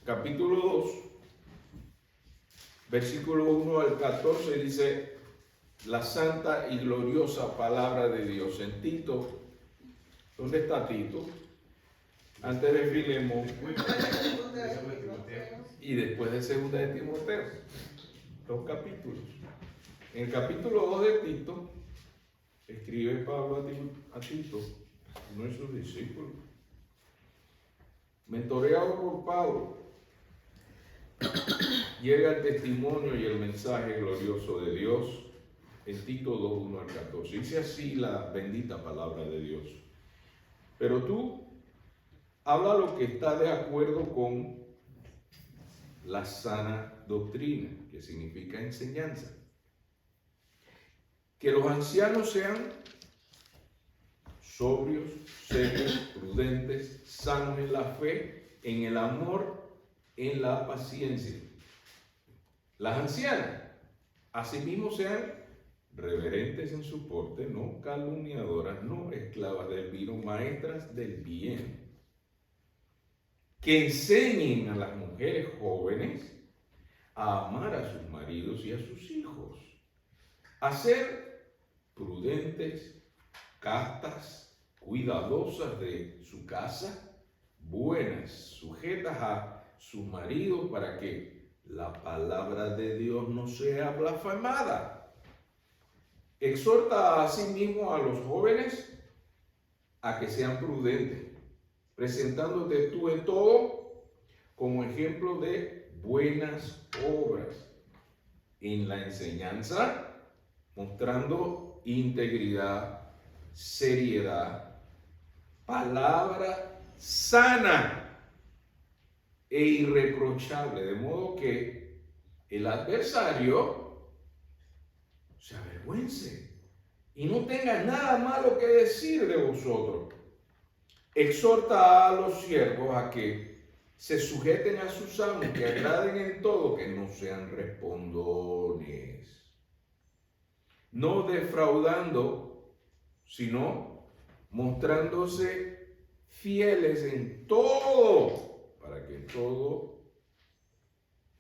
Capítulo 2, versículo 1 al 14 dice: la santa y gloriosa palabra de Dios. En Tito, ¿dónde está Tito? Antes de Filemón y después de segunda de Timoteo. 2 capítulos. En el capítulo 2 de Tito, escribe Pablo a Tito, uno de sus discípulos, mentoreado por Pablo, llega el testimonio y el mensaje glorioso de Dios en Tito 2, 1 al 14. Dice así la bendita palabra de Dios: pero tú habla lo que está de acuerdo con la sana doctrina, que significa enseñanza. Que los ancianos sean sobrios, serios, prudentes, sanos en la fe, en el amor, en la paciencia. Las ancianas, asimismo, sean reverentes en su porte, no calumniadoras, no esclavas del vino, maestras del bien. Que enseñen a las mujeres jóvenes a amar a sus maridos y a sus hijos, a ser prudentes, castas, cuidadosas de su casa, buenas, sujetas a sus maridos, para que la palabra de Dios no sea blasfemada. Exhorta asimismo a los jóvenes a que sean prudentes, presentándote tú en todo como ejemplo de buenas obras, en la enseñanza, mostrando integridad, seriedad, palabra sana e irreprochable, de modo que el adversario se avergüence y no tenga nada malo que decir de vosotros. Exhorta a los siervos a que se sujeten a sus amos, que agraden en todo, que no sean respondones, no defraudando, sino mostrándose fieles en todo, para que todo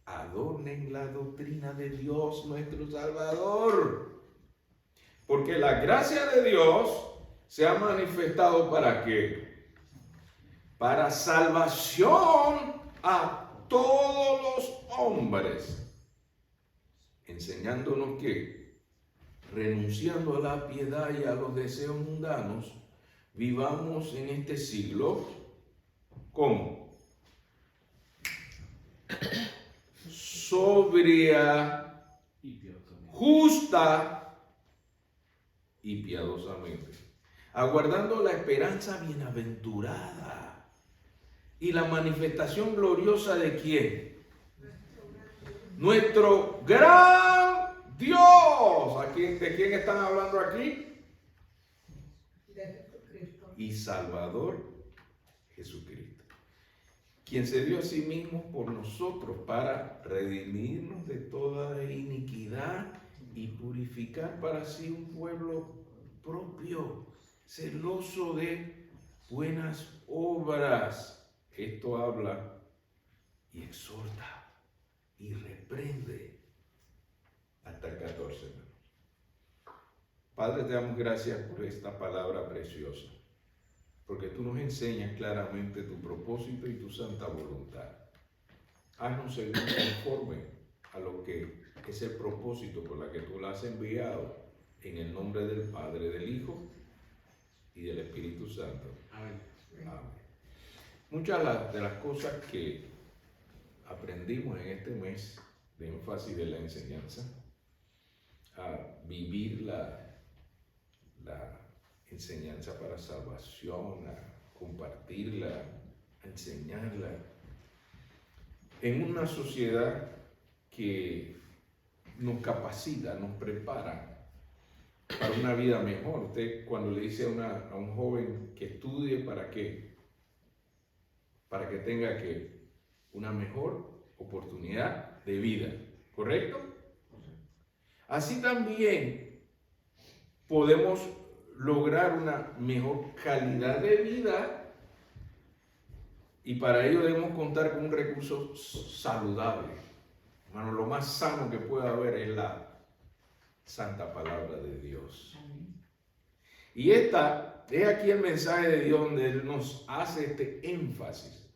adornen la doctrina de Dios nuestro Salvador. Porque la gracia de Dios se ha manifestado ¿para qué? Para salvación a todos los hombres, enseñándonos que, renunciando a la piedad y a los deseos mundanos, vivamos en este siglo, ¿cómo? Sobria, justa y piadosamente, aguardando la esperanza bienaventurada y la manifestación gloriosa de ¿quién? Nuestro gran Dios. ¿De quién están hablando aquí? Y Salvador Jesucristo, quien se dio a sí mismo por nosotros para redimirnos de toda iniquidad y purificar para sí un pueblo propio, celoso de buenas obras. Esto habla y exhorta y reprende hasta el 14. Padre, te damos gracias por esta palabra preciosa, porque tú nos enseñas claramente tu propósito y tu santa voluntad. Haznos seguir conforme a lo que es el propósito por la que tú la has enviado, en el nombre del Padre, del Hijo y del Espíritu Santo. Amén. Amén. Muchas de las cosas que aprendimos en este mes de énfasis de la enseñanza, a vivir la enseñanza para salvación, a compartirla, a enseñarla, en una sociedad que nos capacita, nos prepara para una vida mejor. Usted cuando le dice a un joven que estudie, ¿para qué? Para que tenga una mejor oportunidad de vida, ¿correcto? Así también podemos lograr una mejor calidad de vida Y para ello debemos contar con un recurso saludable. Hermano, lo más sano que pueda haber es la santa palabra de Dios. Y es aquí el mensaje de Dios donde Él nos hace este énfasis.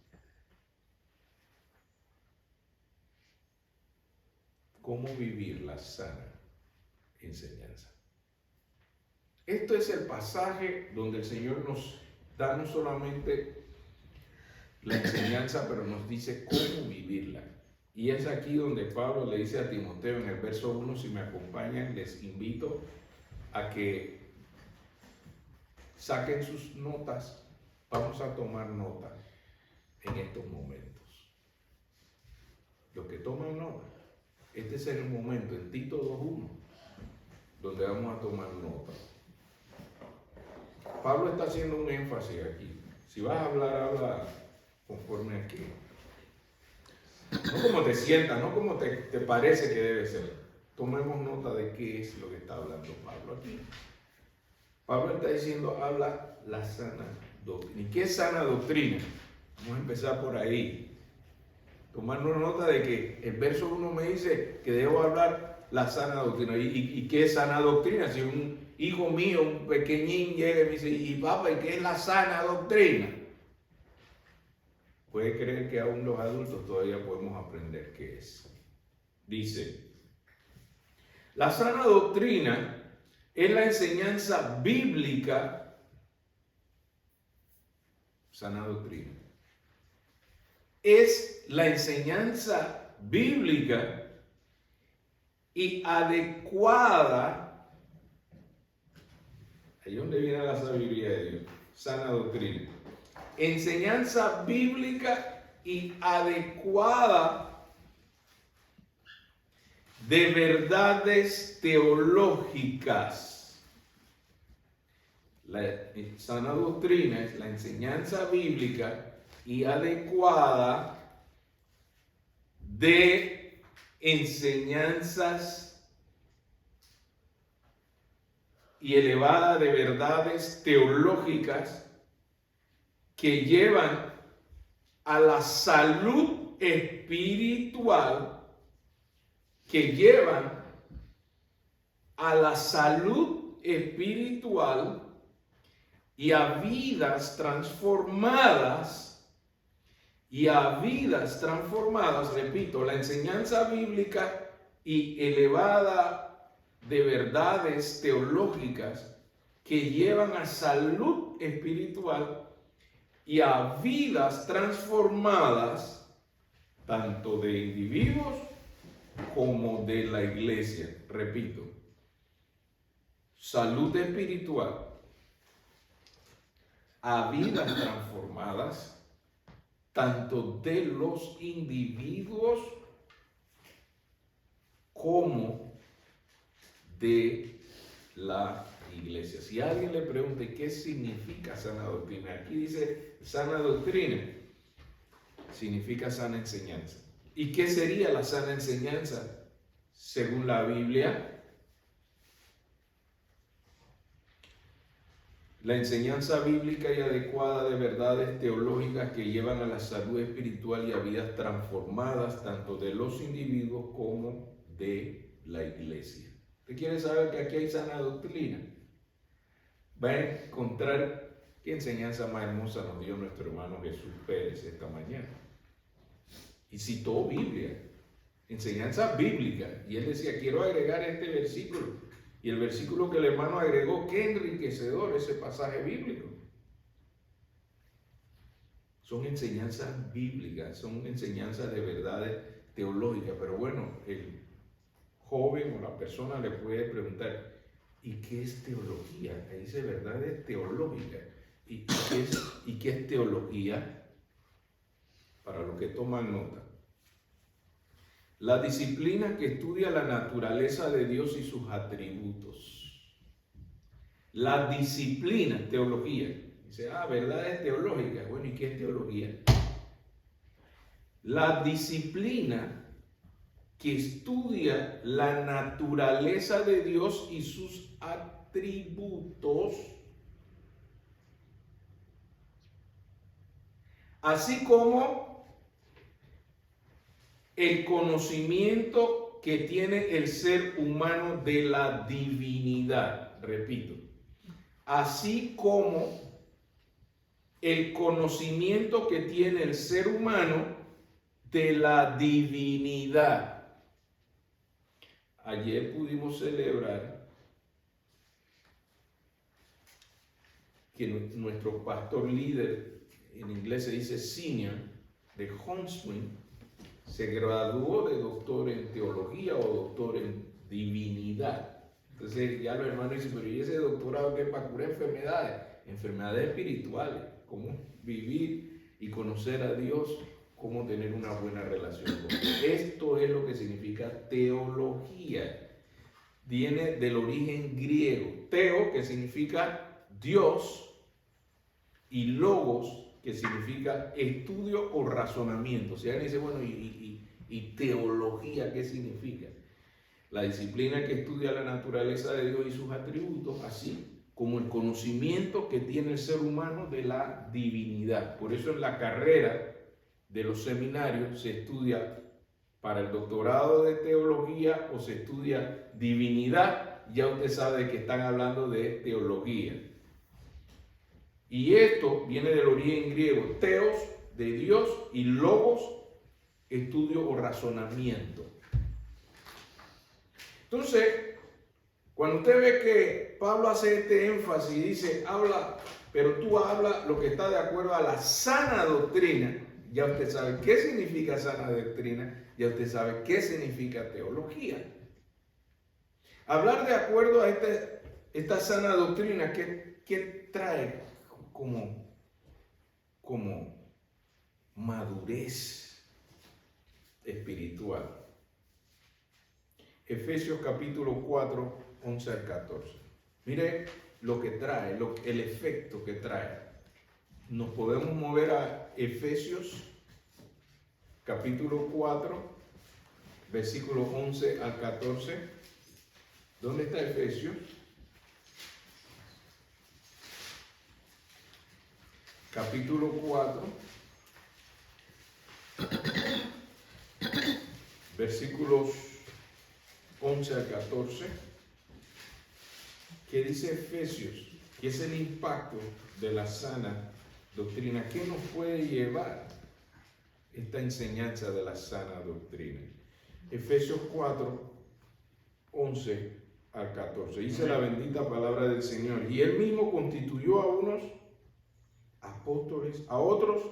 Cómo vivir la sana enseñanza. Esto es el pasaje donde el Señor nos da no solamente la enseñanza, pero nos dice cómo vivirla. Y es aquí donde Pablo le dice a Timoteo en el verso 1, si me acompañan, les invito a que saquen sus notas. Vamos a tomar nota en estos momentos. Los que toman nota, este es el momento, en Tito 2:1, donde vamos a tomar nota. Pablo está haciendo un énfasis aquí. Si vas a hablar, habla conforme aquí. No como te sientas, no como te parece que debe ser. Tomemos nota de qué es lo que está hablando Pablo aquí. Pablo está diciendo, habla la sana doctrina. ¿Y qué es sana doctrina? Vamos a empezar por ahí. Tomando nota de que el verso 1 me dice que debo hablar la sana doctrina. ¿Y qué es sana doctrina? Si un hijo mío, un pequeñín, llega y me dice, y papá, ¿y qué es la sana doctrina? Puede creer que aún los adultos todavía podemos aprender qué es. Dice, la sana doctrina es la enseñanza bíblica, sana doctrina, es la enseñanza bíblica y adecuada, ahí es donde viene la sabiduría de Dios, sana doctrina, enseñanza bíblica y adecuada de verdades teológicas. La sana doctrina es la enseñanza bíblica y adecuada de enseñanzas y elevada de verdades teológicas que llevan a la salud espiritual, y a vidas transformadas, repito, la enseñanza bíblica y elevada de verdades teológicas que llevan a salud espiritual y a vidas transformadas, tanto de individuos como de la iglesia. Repito, salud espiritual, a vidas transformadas, tanto de los individuos como de la iglesia. Si alguien le pregunta qué significa sana doctrina, aquí dice sana doctrina, significa sana enseñanza. ¿Y qué sería la sana enseñanza según la Biblia? La enseñanza bíblica y adecuada de verdades teológicas que llevan a la salud espiritual y a vidas transformadas, tanto de los individuos como de la iglesia. ¿Usted quiere saber que aquí hay sana doctrina? Va a encontrar qué enseñanza más hermosa nos dio nuestro hermano Jesús Pérez esta mañana. Y citó Biblia, enseñanza bíblica. Y él decía, quiero agregar este versículo. Y el versículo que el hermano agregó, qué enriquecedor ese pasaje bíblico. Son enseñanzas bíblicas, son enseñanzas de verdades teológicas. Pero bueno, el joven o la persona le puede preguntar, ¿y qué es teología? Ahí dice verdades teológicas. ¿Y qué es teología? Para los que toman nota. La disciplina que estudia la naturaleza de Dios y sus atributos. La disciplina, teología. Dice, verdades teológicas. Bueno, ¿y qué es teología? La disciplina que estudia la naturaleza de Dios y sus atributos, así como el conocimiento que tiene el ser humano de la divinidad. Repito, así como el conocimiento que tiene el ser humano de la divinidad. Ayer pudimos celebrar que nuestro pastor líder, en inglés se dice senior, de Huntsman, se graduó de doctor en teología o doctor en divinidad. Entonces ya los hermanos dicen, pero ¿y ese doctorado qué es para curar enfermedades? Enfermedades espirituales, cómo vivir y conocer a Dios, cómo tener una buena relación con Dios. Esto es lo que significa teología. Viene del origen griego. Teo, que significa Dios, y logos, que significa estudio o razonamiento. Si alguien dice, bueno, ¿y teología qué significa? La disciplina que estudia la naturaleza de Dios y sus atributos, así como el conocimiento que tiene el ser humano de la divinidad. Por eso en la carrera de los seminarios se estudia para el doctorado de teología o se estudia divinidad. Ya usted sabe que están hablando de teología. Y esto viene del origen griego, teos, de Dios, y logos, estudio o razonamiento. Entonces, cuando usted ve que Pablo hace este énfasis y dice, habla, pero tú habla lo que está de acuerdo a la sana doctrina, ya usted sabe qué significa sana doctrina, ya usted sabe qué significa teología. Hablar de acuerdo a esta sana doctrina, ¿qué trae como madurez espiritual? Efesios capítulo 4, 11 al 14. Mire lo que trae, el efecto que trae. Nos podemos mover a Efesios capítulo 4, versículos 11 al 14. ¿Dónde está Efesios? Capítulo 4, versículos 11 al 14. ¿Qué dice Efesios? ¿Qué es el impacto de la sana doctrina? ¿Qué nos puede llevar esta enseñanza de la sana doctrina? Efesios 4, 11 al 14. Dice la bendita palabra del Señor. Y Él mismo constituyó a unos apóstoles, a otros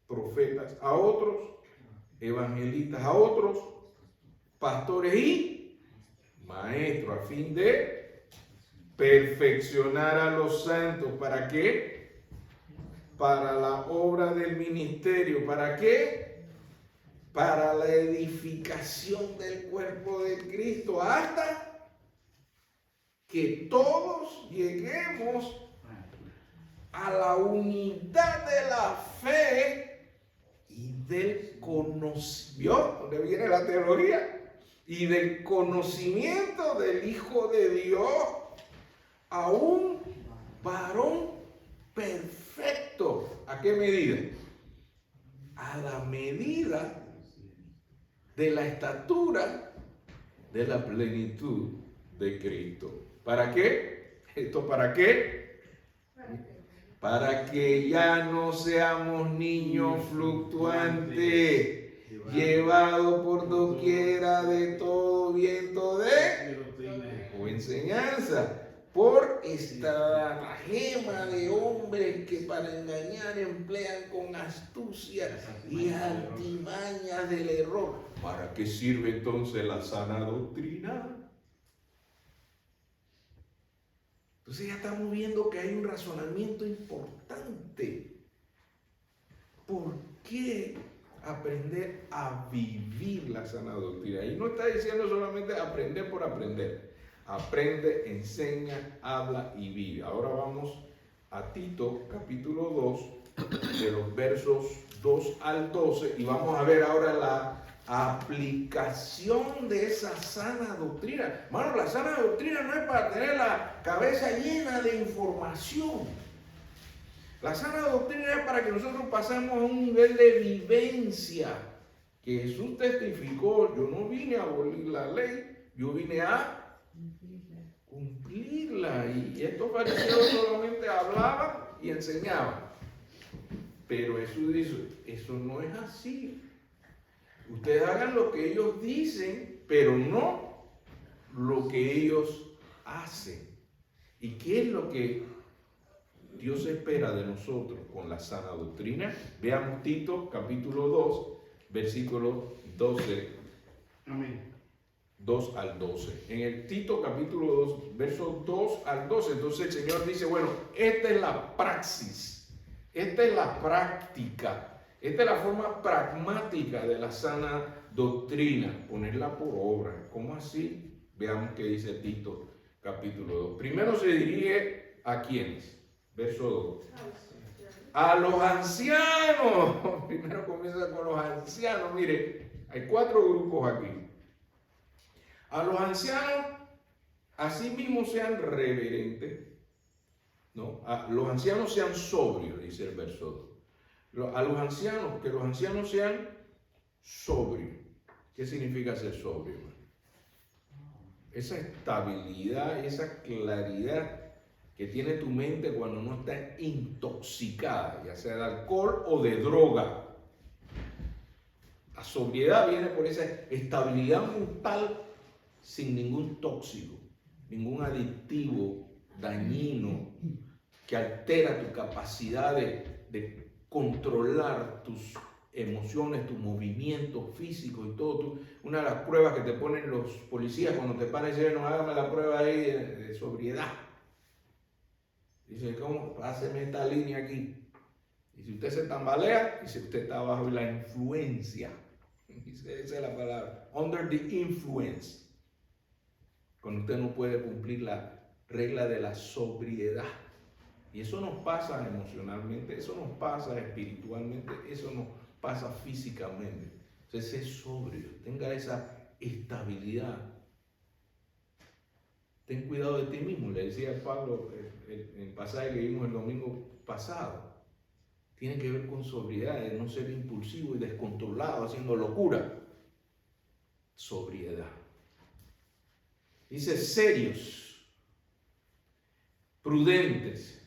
profetas, a otros evangelistas, a otros pastores y maestros, a fin de perfeccionar a los santos. ¿Para qué? Para la obra del ministerio. ¿Para qué? Para la edificación del cuerpo de Cristo, hasta que todos lleguemos a la unidad de la fe y del conocimiento, ¿dónde viene la teología? Y del conocimiento del Hijo de Dios, a un varón perfecto. ¿A qué medida? A la medida de la estatura de la plenitud de Cristo. ¿Para qué? ¿Esto para qué? Para que ya no seamos niños fluctuantes, llevados por doquiera de todo viento de o enseñanza, por estratagema de hombres que para engañar emplean con astucia y artimañas del error. ¿Para qué sirve entonces la sana doctrina? Entonces ya estamos viendo que hay un razonamiento importante. ¿Por qué aprender a vivir la sana doctrina? Y no está diciendo solamente aprender por aprender. Aprende, enseña, habla y vive. Ahora vamos a Tito, capítulo 2, de los versos 2 al 12, y vamos a ver ahora la aplicación de esa sana doctrina. Hermano, la sana doctrina no es para tener la cabeza llena de información. La sana doctrina es para que nosotros pasemos a un nivel de vivencia que Jesús testificó. Yo no vine a abolir la ley, yo vine a cumplirla. Y estos fariseos solamente hablaban y enseñaban. Pero Jesús dice, eso no es así. Ustedes hagan lo que ellos dicen, pero no lo que ellos hacen. ¿Y qué es lo que Dios espera de nosotros con la sana doctrina? Veamos Tito capítulo 2, versículo 12. Amén. 2 al 12. En el Tito capítulo 2, versos 2 al 12, entonces el Señor dice, bueno, esta es la praxis, esta es la práctica, esta es la forma pragmática de la sana doctrina, ponerla por obra. ¿Cómo así? Veamos qué dice Tito capítulo 2. Primero se dirige a quiénes. Verso 2. A los ancianos. Primero comienza con los ancianos. Mire, hay 4 grupos aquí. A los ancianos, así mismo sean reverentes, ¿no? Los ancianos sean sobrios, dice el verso 2. A los ancianos, que los ancianos sean sobrios. ¿Qué significa ser sobrio? Esa estabilidad, esa claridad que tiene tu mente cuando no está intoxicada, ya sea de alcohol o de droga. La sobriedad viene por esa estabilidad mental sin ningún tóxico, ningún adictivo dañino que altera tu capacidad de controlar tus emociones, tus movimientos físicos y todo. Una de las pruebas que te ponen los policías cuando te paran y dicen, no, hágame la prueba ahí de sobriedad. Dice, ¿cómo? Páseme esta línea aquí. Y si usted se tambalea, dice, usted está bajo la influencia. Dice, esa es la palabra. Under the influence. Cuando usted no puede cumplir la regla de la sobriedad. Y eso nos pasa emocionalmente, eso nos pasa espiritualmente, eso nos pasa físicamente. Entonces, es sobrio, tenga esa estabilidad. Ten cuidado de ti mismo, le decía Pablo en el pasaje que vimos el domingo pasado. Tiene que ver con sobriedad, de no ser impulsivo y descontrolado, haciendo locura. Sobriedad. Dice serios, prudentes,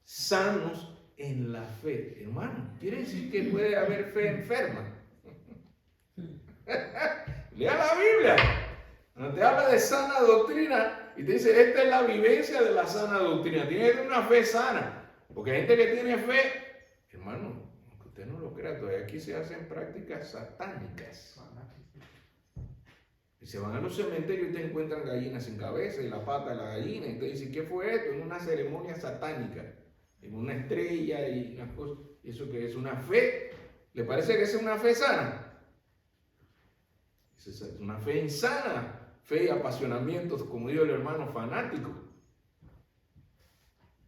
sanos en la fe. Hermano, quiere decir que puede haber fe enferma. Lea la Biblia. Cuando te habla de sana doctrina y te dice, esta es la vivencia de la sana doctrina. Tiene que tener una fe sana. Porque hay gente que tiene fe, hermano, aunque usted no lo crea, todavía aquí se hacen prácticas satánicas. Y se van a los cementerios y te encuentran gallinas sin cabeza y la pata de la gallina. Y te dicen, ¿qué fue esto? En una ceremonia satánica. En una estrella y unas cosas. ¿Y eso qué es? ¿Una fe? ¿Le parece que es una fe sana? Es una fe insana. Fe y apasionamientos, como dijo el hermano, fanático.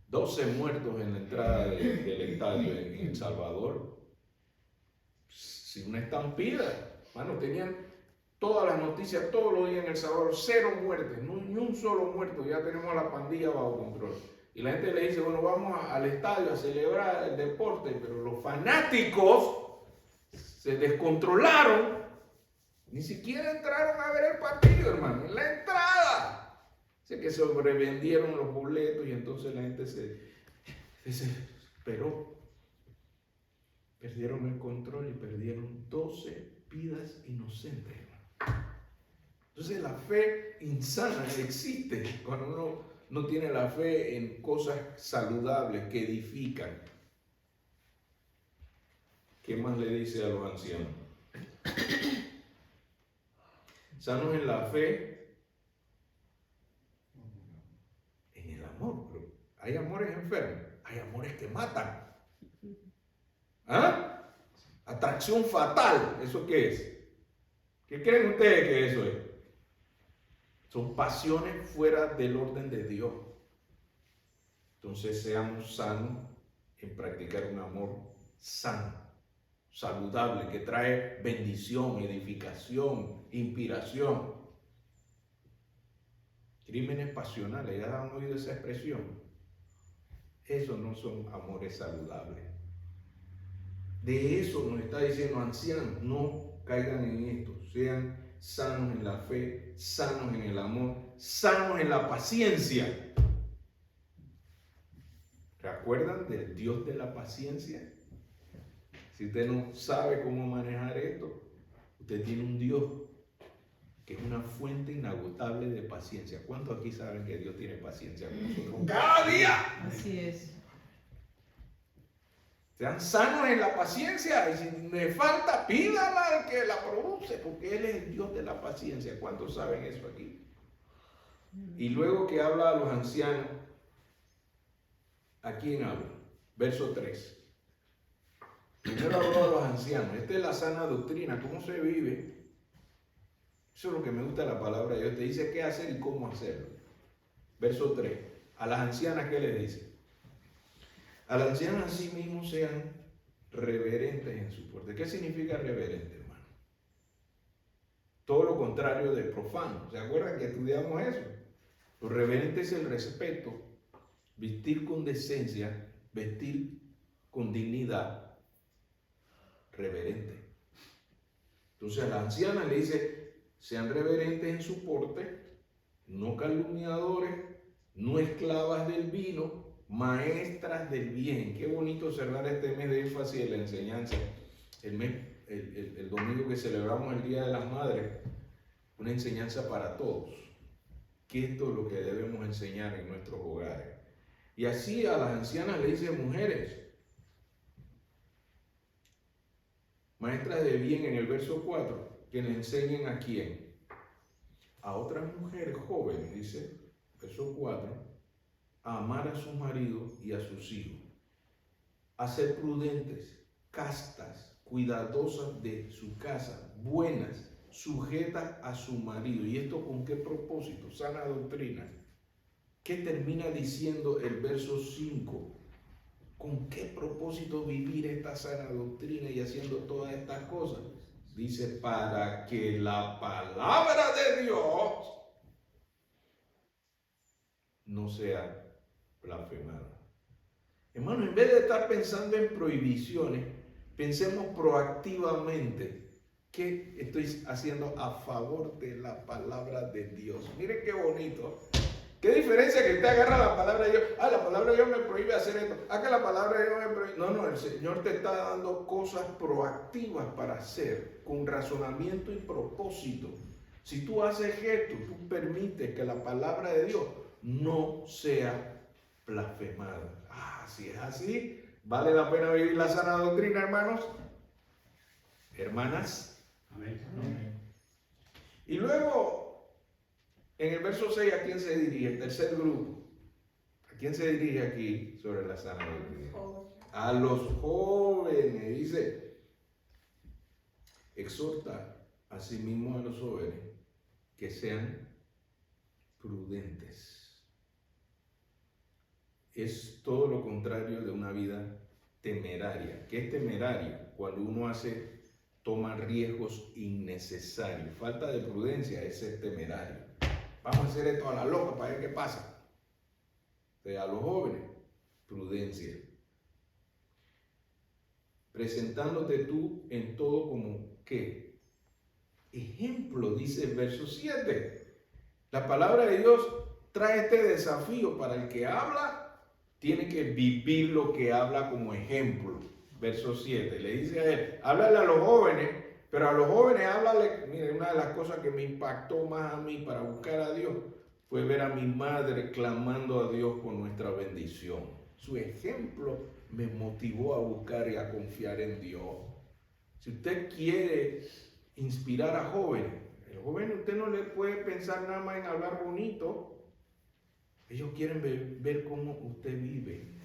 12 muertos en la entrada del estadio en El Salvador. Sin una estampida. Hermano, tenían todas las noticias, todos los días en El Salvador, 0 muertes, ni un solo muerto. Ya tenemos a la pandilla bajo control. Y la gente le dice, bueno, vamos al estadio a celebrar el deporte, pero los fanáticos se descontrolaron. Ni siquiera entraron a ver el partido, hermano, en la entrada. Sé que sobrevendieron los boletos y entonces la gente se desesperó. Perdieron el control y perdieron 12 vidas inocentes, hermano. Entonces la fe insana existe cuando uno no tiene la fe en cosas saludables que edifican. ¿Qué más le dice a los ancianos? Sanos en la fe, en el amor. Pero hay amores enfermos, hay amores que matan. ¿Ah? Atracción fatal, ¿eso qué es? ¿Qué creen ustedes que eso es? Son pasiones fuera del orden de Dios. Entonces seamos sanos en practicar un amor sano, saludable, que trae bendición, edificación, inspiración. Crímenes pasionales, ¿ya han oído esa expresión? Esos no son amores saludables. De eso nos está diciendo ancianos, no caigan en esto, sean sanos en la fe, sanos en el amor, sanos en la paciencia. ¿Recuerdan del Dios de la paciencia? Si usted no sabe cómo manejar esto, usted tiene un Dios que es una fuente inagotable de paciencia. ¿Cuántos aquí saben que Dios tiene paciencia con nosotros cada día? Así es. Sean sanos en la paciencia, y si me falta, pídala al que la produce, porque Él es el Dios de la paciencia. ¿Cuántos saben eso aquí? Y luego que habla a los ancianos, ¿a quién habla? Verso 3. Primero habló a los ancianos. Esta es la sana doctrina, cómo se vive. Eso es lo que me gusta de la palabra de Dios. Te dice qué hacer y cómo hacerlo. Verso 3. A las ancianas, ¿qué les dice? A las ancianas sí mismos sean reverentes en su puerta. ¿Qué significa reverente, hermano? Todo lo contrario de profano. ¿Se acuerdan que estudiamos eso? Lo reverente es el respeto, vestir con decencia, vestir con dignidad. Reverente. Entonces a las ancianas le dice, sean reverentes en su porte, no calumniadores, no esclavas del vino, maestras del bien. Qué bonito cerrar este mes de énfasis de la enseñanza. El domingo que celebramos el Día de las Madres, una enseñanza para todos. Que esto es lo que debemos enseñar en nuestros hogares. Y así a las ancianas le dice, mujeres, maestras de bien en el verso 4, que le enseñen a quién. A otras mujeres jóvenes, dice, verso 4, a amar a sus maridos y a sus hijos, a ser prudentes, castas, cuidadosas de su casa, buenas, sujetas a su marido. ¿Y esto con qué propósito? Sana doctrina. ¿Qué termina diciendo el verso 5? ¿Con qué propósito vivir esta sana doctrina y haciendo todas estas cosas? Dice, para que la palabra de Dios no sea blasfemada. Hermano, en vez de estar pensando en prohibiciones, pensemos proactivamente qué estoy haciendo a favor de la palabra de Dios. Miren qué bonito. ¿Qué diferencia que usted agarra la palabra de Dios? Ah, la palabra de Dios me prohíbe hacer esto. Ah, que la palabra de Dios me prohíbe. No, el Señor te está dando cosas proactivas para hacer, con razonamiento y propósito. Si tú haces esto, tú permites que la palabra de Dios no sea blasfemada. Ah, si es así, ¿vale la pena vivir la sana doctrina, hermanos? Hermanas. Amén. Y luego, en el verso 6, ¿a quién se dirige? El tercer grupo. ¿A quién se dirige aquí sobre la sana doctrina? A los jóvenes. Dice, exhorta asimismo a los jóvenes que sean prudentes. Es todo lo contrario de una vida temeraria. ¿Qué es temerario? Cuando uno toma riesgos innecesarios. Falta de prudencia es ser temerario. Vamos a hacer esto a la loca para ver qué pasa. O sea, a los jóvenes, prudencia. Presentándote tú en todo como, ¿qué? Ejemplo, dice el verso 7. La palabra de Dios trae este desafío para el que habla, tiene que vivir lo que habla como ejemplo. Verso 7, le dice a él, háblale a los jóvenes, pero a los jóvenes háblale. Mire, una de las cosas que me impactó más a mí para buscar a Dios fue ver a mi madre clamando a Dios por nuestra bendición. Su ejemplo me motivó a buscar y a confiar en Dios. Si usted quiere inspirar a jóvenes, el joven usted no le puede pensar nada más en hablar bonito. Ellos quieren ver cómo usted vive.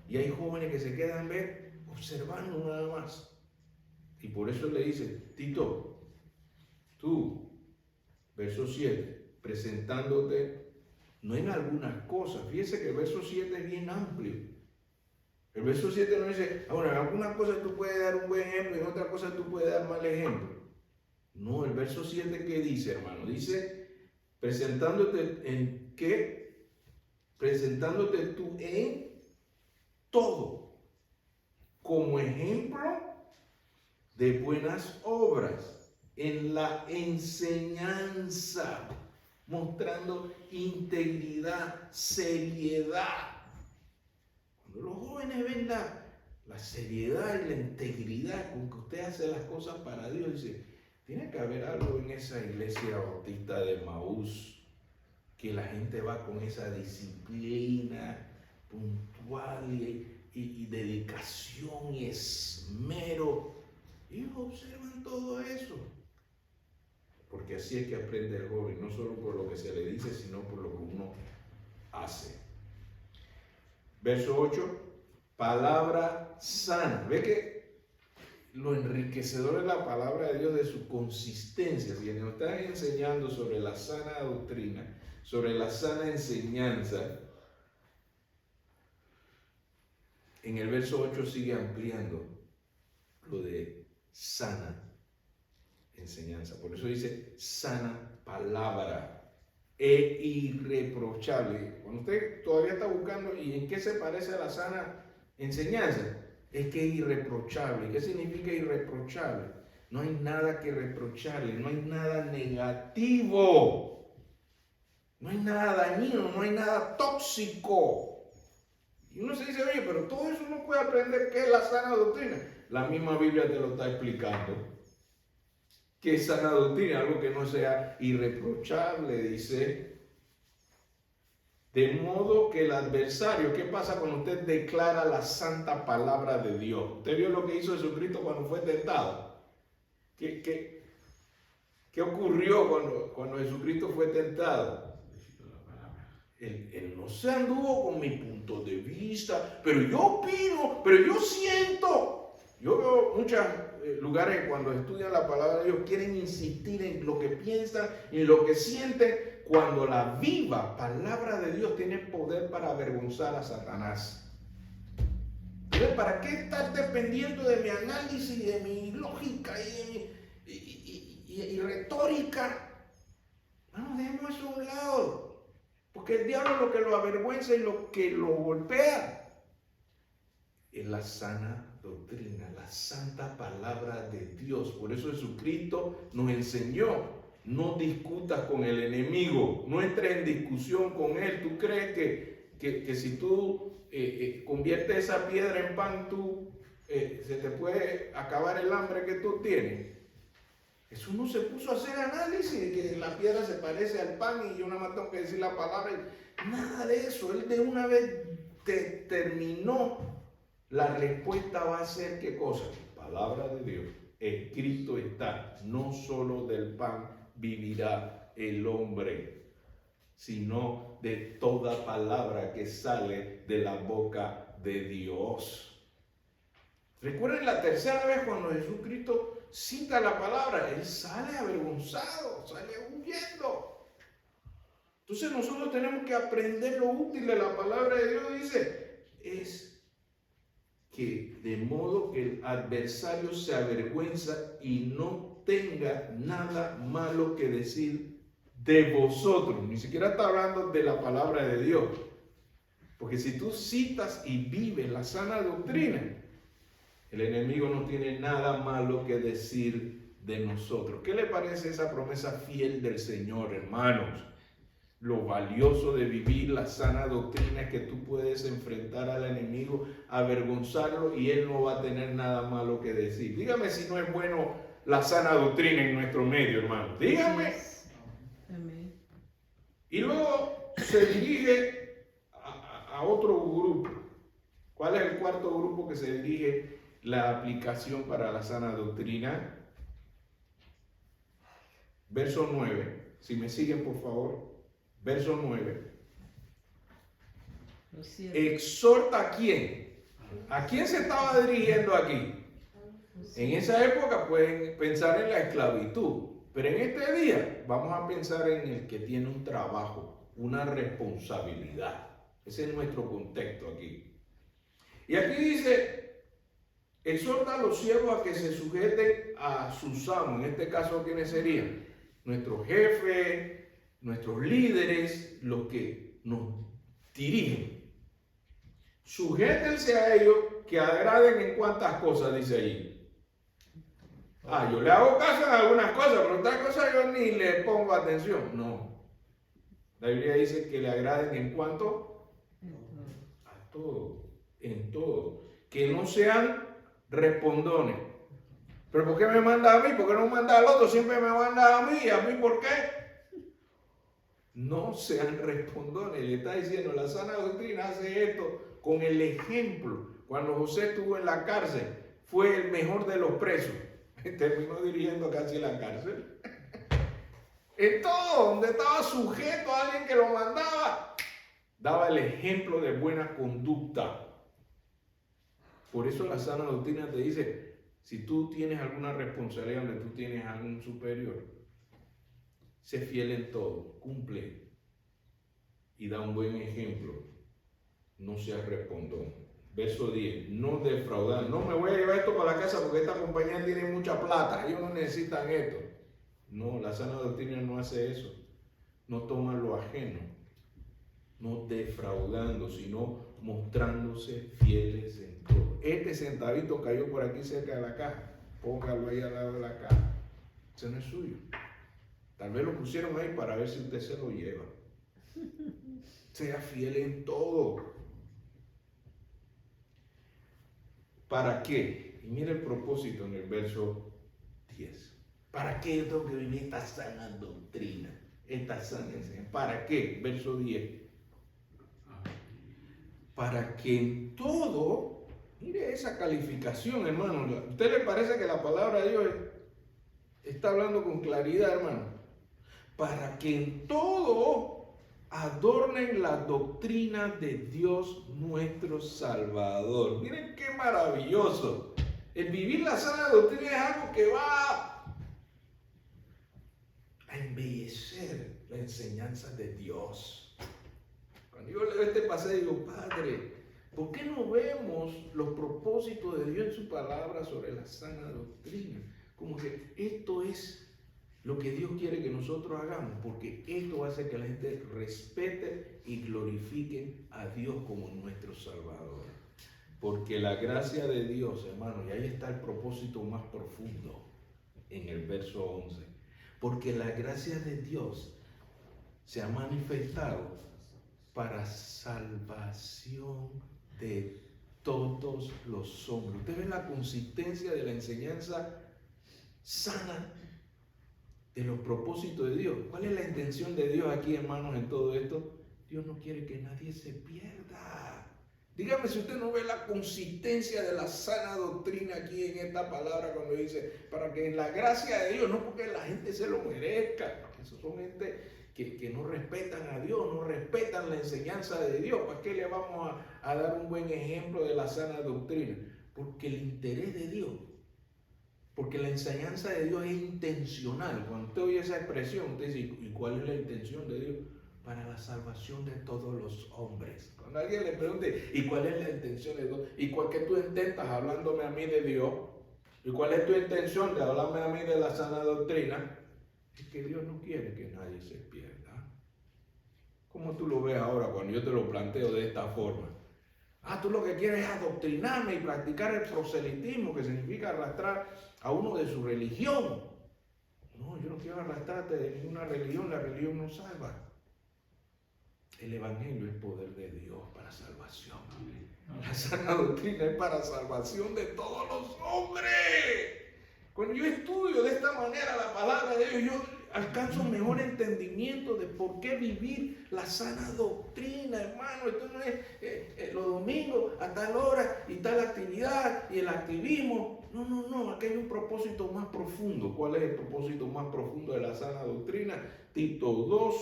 Y hay jóvenes que se quedan observando nada más. Y por eso le dice, Tito, tú, verso 7, presentándote, no en algunas cosas. Fíjese que el verso 7 es bien amplio. El verso 7 no dice, bueno, en algunas cosas tú puedes dar un buen ejemplo y en otras cosas tú puedes dar mal ejemplo. No, el verso 7, ¿qué dice, hermano? Dice, presentándote en qué? Presentándote tú en todo como ejemplo de buenas obras en la enseñanza, mostrando integridad, seriedad. Cuando los jóvenes ven la seriedad y la integridad con que usted hace las cosas para Dios, dice, tiene que haber algo en esa iglesia bautista de Maús, que la gente va con esa disciplina puntual y dedicación y esmero. Ellos observan todo eso. Porque así es que aprende el joven, no solo por lo que se le dice, sino por lo que uno hace. Verso 8, palabra sana. Ve que lo enriquecedor es la palabra de Dios, de su consistencia. Si nos están enseñando sobre la sana doctrina, sobre la sana enseñanza, en el verso 8 sigue ampliando lo de sana enseñanza. Por eso dice sana palabra e irreprochable. Cuando usted todavía está buscando y en qué se parece a la sana enseñanza, es que es irreprochable. ¿Qué significa irreprochable? No hay nada que reprocharle, no hay nada negativo, no hay nada dañino, no hay nada tóxico. Y uno se dice, oye, pero todo eso uno puede aprender qué es la sana doctrina. La misma Biblia te lo está explicando. ¿Qué es sana doctrina? Algo que no sea irreprochable, dice. De modo que el adversario, ¿qué pasa cuando usted declara la santa palabra de Dios? ¿Usted vio lo que hizo Jesucristo cuando fue tentado? ¿Qué ocurrió cuando Jesucristo fue tentado? Él no se anduvo con mi punto de vista, pero yo opino, pero yo siento. Yo veo muchos lugares cuando estudian la palabra de Dios quieren insistir en lo que piensan y en lo que sienten, cuando la viva palabra de Dios tiene poder para avergonzar a Satanás. Entonces, ¿para qué estar dependiendo de mi análisis y de mi lógica y retórica? No, dejemos eso a un lado. Porque el diablo lo que lo avergüenza y lo que lo golpea es la sana doctrina, la santa palabra de Dios. Por eso Jesucristo nos enseñó, no discutas con el enemigo, no entres en discusión con él. ¿Tú crees que si tú conviertes esa piedra en pan, se te puede acabar el hambre que tú tienes? Jesús no se puso a hacer análisis de que la piedra se parece al pan y yo nada más tengo que decir la palabra. Nada de eso. Él de una vez determinó. La respuesta va a ser ¿qué cosa? Palabra de Dios. Escrito está, no solo del pan vivirá el hombre, sino de toda palabra que sale de la boca de Dios. Recuerden la tercera vez cuando Jesucristo cita la palabra, él sale avergonzado, sale huyendo. Entonces nosotros tenemos que aprender lo útil de la palabra de Dios. Dice, es que de modo que el adversario se avergüenza y no tenga nada malo que decir de vosotros. Ni siquiera está hablando de la palabra de Dios. Porque si tú citas y vives la sana doctrina, el enemigo no tiene nada malo que decir de nosotros. ¿Qué le parece esa promesa fiel del Señor, hermanos? Lo valioso de vivir la sana doctrina es que tú puedes enfrentar al enemigo, avergonzarlo y él no va a tener nada malo que decir. Dígame si no es bueno la sana doctrina en nuestro medio, hermano. Dígame. Amén. Y luego se dirige a otro grupo. ¿Cuál es el cuarto grupo que se dirige la aplicación para la sana doctrina? Verso 9. Si me siguen, por favor. Verso 9. Exhorta a quién. ¿A quién se estaba dirigiendo aquí? En esa época pueden pensar en la esclavitud, pero en este día vamos a pensar en el que tiene un trabajo, una responsabilidad. Ese es nuestro contexto aquí. Y aquí dice, exhorta a los siervos a que se sujeten a sus amos. En este caso, ¿quiénes serían? Nuestros jefes, nuestros líderes, los que nos dirigen. Sujétense a ellos que agraden en cuantas cosas, dice ahí. Yo le hago caso en algunas cosas, pero otras cosas yo ni le pongo atención. No. La Biblia dice que le agraden en cuanto a todo, en todo. Que no sean respondones. ¿Pero por qué me manda a mí? ¿Por qué no manda al otro? Siempre me manda a mí. ¿A mí por qué? No sean respondones. Le está diciendo, la sana doctrina hace esto con el ejemplo. Cuando José estuvo en la cárcel, fue el mejor de los presos. Terminó dirigiendo casi la cárcel. En todo, donde estaba sujeto a alguien que lo mandaba, daba el ejemplo de buena conducta. Por eso la sana doctrina te dice, si tú tienes alguna responsabilidad donde tú tienes a algún superior, sé fiel en todo, cumple y da un buen ejemplo. No seas respondón. Verso 10, no defraudar. No me voy a llevar esto para la casa porque esta compañía tiene mucha plata, ellos no necesitan esto. No, la sana doctrina no hace eso. No toma lo ajeno, no defraudando, sino mostrándose fieles en todo. Este centavito cayó por aquí cerca de la caja, póngalo ahí al lado de la caja. Ese no es suyo. Tal vez lo pusieron ahí para ver si usted se lo lleva. Sea fiel en todo. ¿Para qué? Y mira el propósito en el verso 10. ¿Para qué yo tengo que vivir esta sana doctrina? Esta sana enseñanza. ¿Para qué? Verso 10. Para que en todo, mire esa calificación, hermano. ¿A usted le parece que la palabra de Dios está hablando con claridad, hermano? Para que en todo adornen la doctrina de Dios nuestro Salvador. Miren qué maravilloso. El vivir la sana doctrina es algo que va a embellecer la enseñanza de Dios. Cuando yo leo este pasaje digo, Padre, ¿por qué no vemos los propósitos de Dios en su palabra sobre la sana doctrina? Como que esto es lo que Dios quiere que nosotros hagamos, porque esto va a hacer que la gente respete y glorifique a Dios como nuestro Salvador. Porque la gracia de Dios, hermano, y ahí está el propósito más profundo en el verso 11. Porque la gracia de Dios se ha manifestado para salvación de todos los hombres. Usted ve la consistencia de la enseñanza sana de los propósitos de Dios. ¿Cuál es la intención de Dios aquí, hermanos, en todo esto? Dios no quiere que nadie se pierda. Dígame si usted no ve la consistencia de la sana doctrina aquí en esta palabra cuando dice, para que en la gracia de Dios, no porque la gente se lo merezca, esos son gente que no respetan a Dios, no respetan la enseñanza de Dios. ¿Para qué le vamos a dar un buen ejemplo de la sana doctrina? Porque el interés de Dios, porque la enseñanza de Dios es intencional. Cuando usted oye esa expresión, usted dice, ¿y cuál es la intención de Dios? Para la salvación de todos los hombres. Cuando alguien le pregunte, ¿y cuál es la intención de Dios? ¿Y cuál que tú intentas hablándome a mí de Dios? ¿Y cuál es tu intención de hablarme a mí de la sana doctrina? Es que Dios no quiere que nadie se pierda. ¿Cómo tú lo ves ahora cuando yo te lo planteo de esta forma? Tú lo que quieres es adoctrinarme y practicar el proselitismo, que significa arrastrar a uno de su religión. No, yo no quiero arrastrarte de ninguna religión, la religión no salva. El evangelio es poder de Dios para salvación. La sana doctrina es para salvación de todos los hombres. Cuando yo estudio de esta manera la palabra de Dios, yo alcanzo un mejor entendimiento de por qué vivir la sana doctrina, hermano. Esto no es los domingos a tal hora y tal actividad y el activismo. No, aquí hay un propósito más profundo. ¿Cuál es el propósito más profundo de la sana doctrina? Tito 2,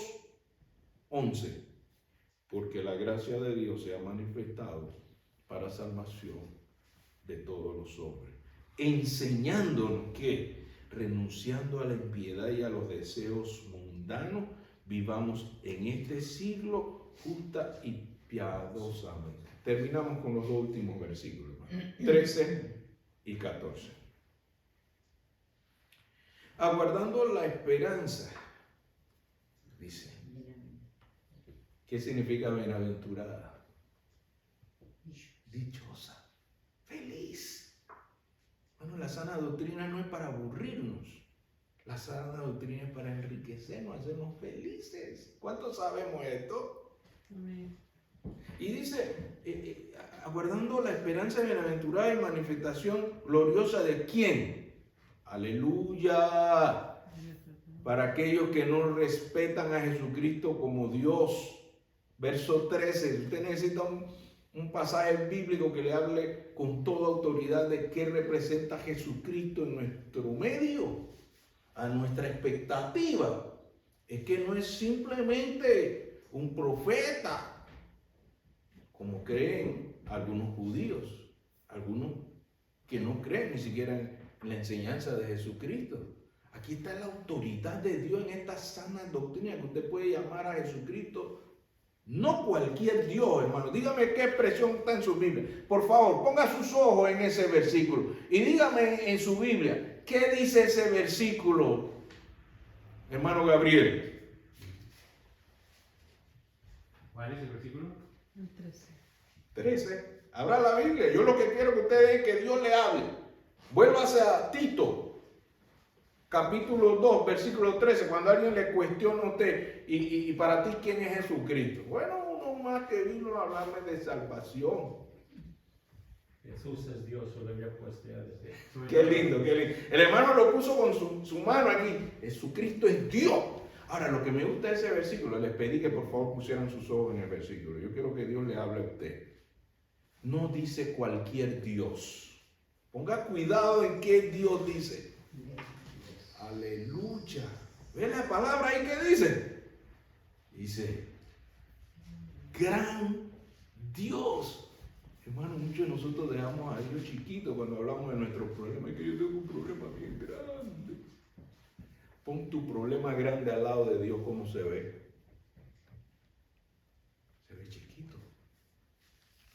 11. Porque la gracia de Dios se ha manifestado para salvación de todos los hombres, enseñándonos que, renunciando a la impiedad y a los deseos mundanos, vivamos en este siglo justa y piadosamente. Terminamos con los dos últimos versículos, 13 y 14. Aguardando la esperanza, dice. ¿Qué significa bienaventurada? dichosa, feliz. Bueno, la sana doctrina no es para aburrirnos. La sana doctrina es para enriquecernos, hacernos felices. ¿Cuántos sabemos esto? Amén. Y dice, aguardando la esperanza bienaventurada y manifestación gloriosa de ¿quién? Aleluya. Para aquellos que no respetan a Jesucristo como Dios. Verso 13. Usted necesita un pasaje bíblico que le hable con toda autoridad de qué representa Jesucristo en nuestro medio, a nuestra expectativa. Es que no es simplemente un profeta, como creen algunos judíos, algunos que no creen ni siquiera en la enseñanza de Jesucristo. Aquí está la autoridad de Dios en esta sana doctrina que usted puede llamar a Jesucristo. No cualquier Dios, hermano. Dígame qué expresión está en su Biblia. Por favor, ponga sus ojos en ese versículo y dígame en su Biblia, ¿qué dice ese versículo, hermano Gabriel? ¿Cuál es el versículo? El 13. 13. Abra la Biblia. Yo lo que quiero que usted vea es que Dios le hable. Vuélvase a Tito, capítulo 2, versículo 13. Cuando alguien le cuestiona a usted, y para ti, ¿quién es Jesucristo? Bueno, uno más que vino a hablarme de salvación. Jesús es Dios, solo había puesto ya desde. Qué lindo, qué lindo. El hermano lo puso con su mano aquí. Jesucristo es Dios. Ahora, lo que me gusta de ese versículo, les pedí que por favor pusieran sus ojos en el versículo. Yo quiero que Dios le hable a usted. No dice cualquier Dios. Ponga cuidado en qué Dios dice. Aleluya. ¿Ve la palabra ahí que dice? Dice, gran Dios. Hermano, muchos de nosotros dejamos a Dios chiquito cuando hablamos de nuestros problemas. Es que yo tengo un problema bien grande. Pon tu problema grande al lado de Dios, ¿cómo se ve? Se ve chiquito.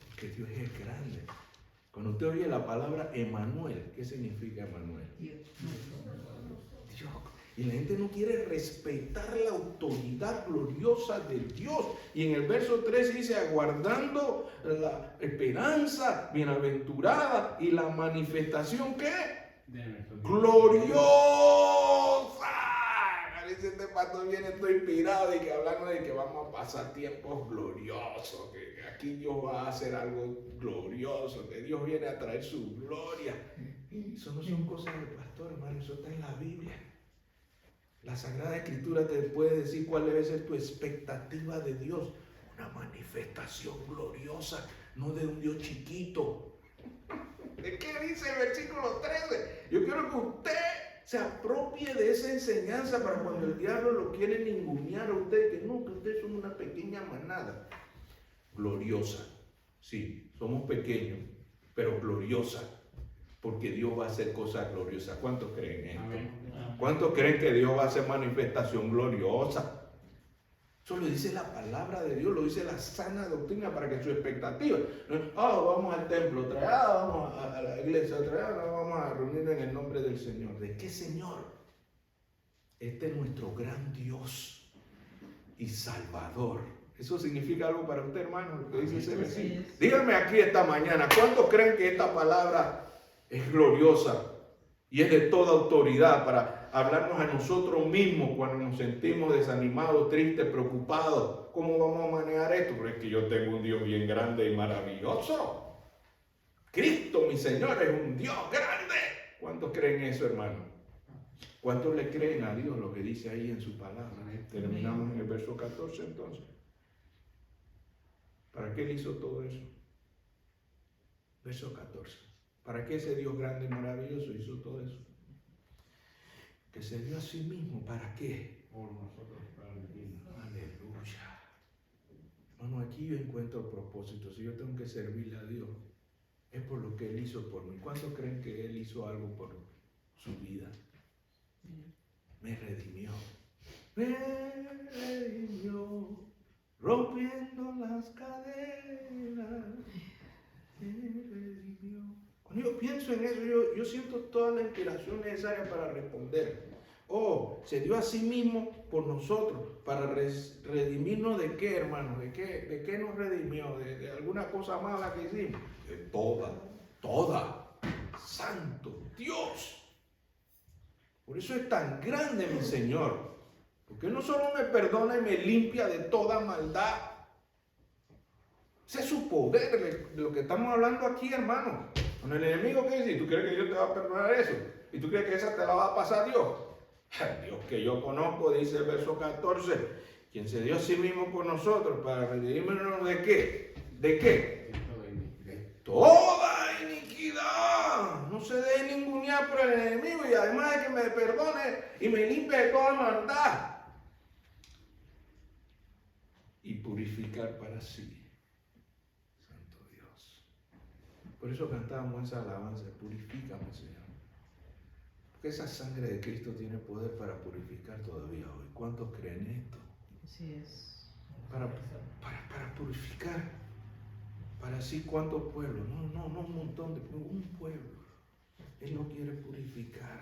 Porque Dios es grande. Cuando usted oye la palabra Emanuel, ¿qué significa Emanuel? Dios. Y la gente no quiere respetar la autoridad gloriosa de Dios. Y en el verso 13 dice, aguardando la esperanza bienaventurada y la manifestación, ¿qué? Gloriosa. A veces este pastor viene todo inspirado y que hablando de que vamos a pasar tiempos gloriosos, que aquí Dios va a hacer algo glorioso, que Dios viene a traer su gloria. Y eso no son cosas del pastor, hermano, eso está en la Biblia. La Sagrada Escritura te puede decir cuál debe ser tu expectativa de Dios. Una manifestación gloriosa, no de un Dios chiquito. ¿De qué dice el versículo 13? Yo quiero que usted se apropie de esa enseñanza para cuando el diablo lo quiere ningunear a usted, que no, que ustedes son una pequeña manada. Gloriosa. Sí, somos pequeños, pero gloriosa. Porque Dios va a hacer cosas gloriosas. ¿Cuántos creen en esto? ¿Cuántos creen que Dios va a hacer manifestación gloriosa? Eso lo dice la palabra de Dios, lo dice la sana doctrina para que su expectativa. Vamos al templo, vamos a la iglesia, vamos a reunirnos en el nombre del Señor. ¿De qué Señor? Este es nuestro gran Dios y Salvador. ¿Eso significa algo para usted, hermano? Lo que dice ese versículo. Díganme aquí esta mañana, ¿cuántos creen que esta palabra es gloriosa y es de toda autoridad para hablarnos a nosotros mismos cuando nos sentimos desanimados, tristes, preocupados? ¿Cómo vamos a manejar esto? Pero es que yo tengo un Dios bien grande y maravilloso. Cristo, mi Señor, es un Dios grande. ¿Cuántos creen eso, hermano? ¿Cuántos le creen a Dios lo que dice ahí en su palabra? Terminamos en el verso 14 entonces. ¿Para qué Él hizo todo eso? Verso 14. ¿Para qué ese Dios grande y maravilloso hizo todo eso? Que se dio a sí mismo. ¿Para qué? Por nosotros, para el Aleluya. Bueno, aquí yo encuentro propósito. Si yo tengo que servirle a Dios, es por lo que Él hizo por mí. ¿Cuántos creen que Él hizo algo por su vida? Me redimió. Me redimió, rompiendo las cadenas. Me redimió. Cuando yo pienso en eso, yo siento toda la inspiración necesaria para responder. Se dio a sí mismo por nosotros, para redimirnos de qué, hermanos, de qué nos redimió, de alguna cosa mala que hicimos, de toda, santo Dios. Por eso es tan grande mi Señor, porque Él no solo me perdona y me limpia de toda maldad. Ese es su poder, de lo que estamos hablando aquí, hermano. Con el enemigo, ¿qué dice? ¿Tú crees que Dios te va a perdonar eso? ¿Y tú crees que esa te la va a pasar Dios? El Dios que yo conozco, dice el verso 14, quien se dio a sí mismo por nosotros para redimirnos ¿de qué? ¿De qué? De toda iniquidad. No se deje ningunear por el enemigo, y además de que me perdone y me limpie de toda maldad. Y purificar para sí. Santo Dios. Por eso cantábamos esa alabanza, purifícame, Señor. Porque esa sangre de Cristo tiene poder para purificar todavía hoy. ¿Cuántos creen esto? Así es. Para purificar. Para así cuántos pueblos. No un montón de pueblos. Un pueblo. Él no quiere purificar.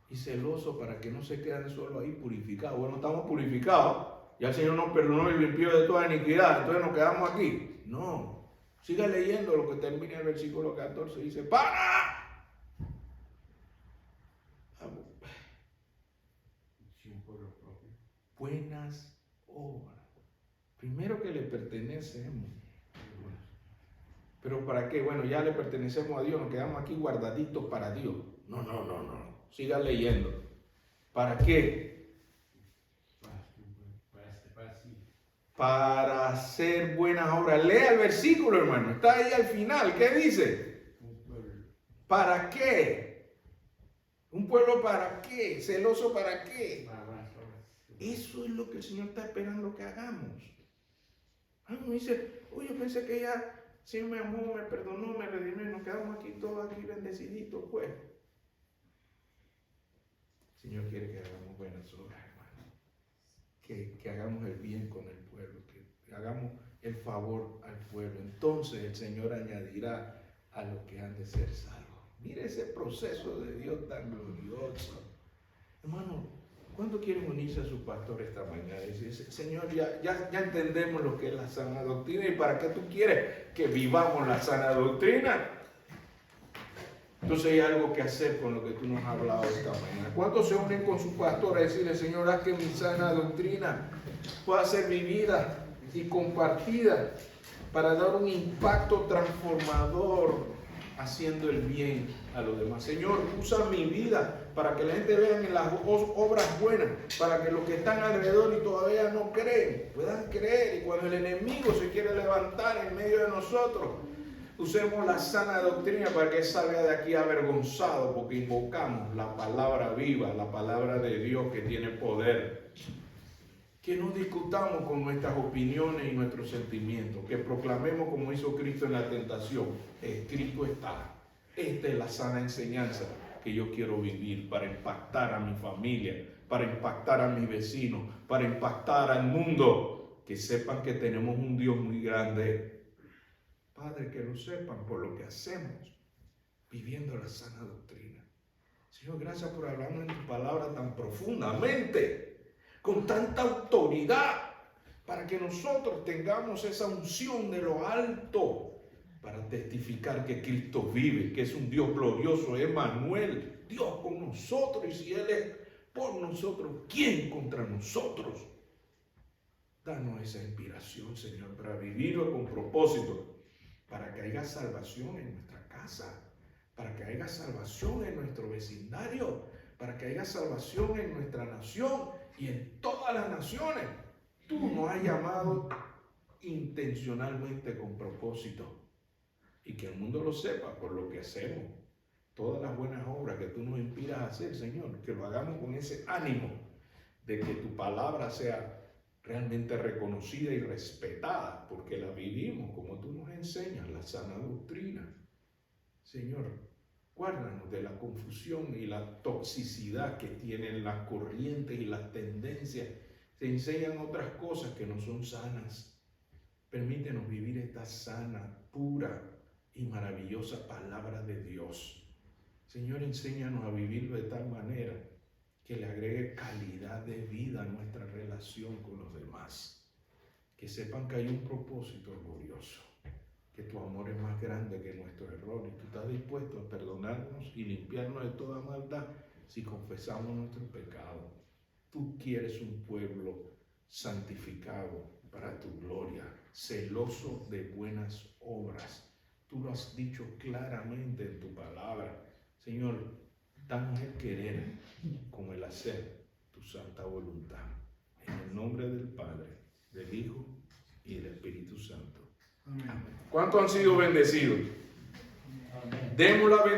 Y celoso para que no se queden solo ahí purificados. Bueno, estamos purificados. Ya el Señor nos perdonó y limpió de toda iniquidad. Entonces nos quedamos aquí. No. Siga leyendo lo que termina el versículo 14. Dice, ¡para! Buenas obras. Primero que le pertenecemos. ¿Pero para qué? Bueno, ya le pertenecemos a Dios, nos quedamos aquí guardaditos para Dios. No. Siga leyendo. ¿Para qué? Para hacer buenas obras. Lea el versículo, hermano. Está ahí al final. ¿Qué dice? ¿Para qué? ¿Un pueblo para qué? ¿Celoso para qué? Eso es lo que el Señor está esperando que hagamos. Uno dice, oye, yo pensé que ya sí me amó, me perdonó, me redimió, nos quedamos aquí todos aquí bendeciditos, pues. El Señor quiere que hagamos buenas obras, hermano. Que hagamos el bien con el pueblo, que hagamos el favor al pueblo. Entonces el Señor añadirá a los que han de ser salvos. Mire ese proceso de Dios tan glorioso. Hermano, ¿cuánto quieren unirse a su pastor esta mañana? Dice, Señor, ya entendemos lo que es la sana doctrina. ¿Y para qué tú quieres que vivamos la sana doctrina? Entonces hay algo que hacer con lo que tú nos has hablado esta mañana. ¿Cuántos se unen con su pastor a decirle, Señor, haz que mi sana doctrina pueda ser vivida y compartida para dar un impacto transformador haciendo el bien a los demás? Señor, usa mi vida para que la gente vea en las obras buenas, para que los que están alrededor y todavía no creen, puedan creer. Y cuando el enemigo se quiere levantar en medio de nosotros, usemos la sana doctrina para que salga de aquí avergonzado, porque invocamos la palabra viva, la palabra de Dios que tiene poder. Que no discutamos con nuestras opiniones y nuestros sentimientos, que proclamemos como hizo Cristo en la tentación, escrito está. Esta es la sana enseñanza que yo quiero vivir para impactar a mi familia, para impactar a mis vecinos, para impactar al mundo, que sepan que tenemos un Dios muy grande. Padre, que lo sepan por lo que hacemos, viviendo la sana doctrina. Señor, gracias por hablarnos en tu palabra tan profundamente, con tanta autoridad, para que nosotros tengamos esa unción de lo alto, para testificar que Cristo vive, que es un Dios glorioso, Emmanuel, Dios con nosotros. Y si Él es por nosotros, ¿quién contra nosotros? Danos esa inspiración, Señor, para vivirlo con propósito, para que haya salvación en nuestra casa, para que haya salvación en nuestro vecindario, para que haya salvación en nuestra nación y en todas las naciones. Tú nos has llamado intencionalmente con propósito, y que el mundo lo sepa por lo que hacemos. Todas las buenas obras que tú nos inspiras a hacer, Señor, que lo hagamos con ese ánimo de que tu palabra sea realmente reconocida y respetada, porque la vivimos como tú nos enseñas, la sana doctrina. Señor, guárdanos de la confusión y la toxicidad que tienen las corrientes y las tendencias. Se enseñan otras cosas que no son sanas. Permítenos vivir esta sana, pura y maravillosa palabra de Dios. Señor, enséñanos a vivirlo de tal manera que le agregue calidad de vida a nuestra relación con los demás. Que sepan que hay un propósito glorioso, que tu amor es más grande que nuestro error y tú estás dispuesto a perdonarnos y limpiarnos de toda maldad si confesamos nuestros pecados. Tú quieres un pueblo santificado para tu gloria, celoso de buenas obras. Tú lo has dicho claramente en tu palabra. Señor, danos el querer como el hacer tu santa voluntad. En el nombre del Padre, del Hijo y del Espíritu Santo. Amén. ¿Cuántos han sido bendecidos? Amén. Demos la bendición.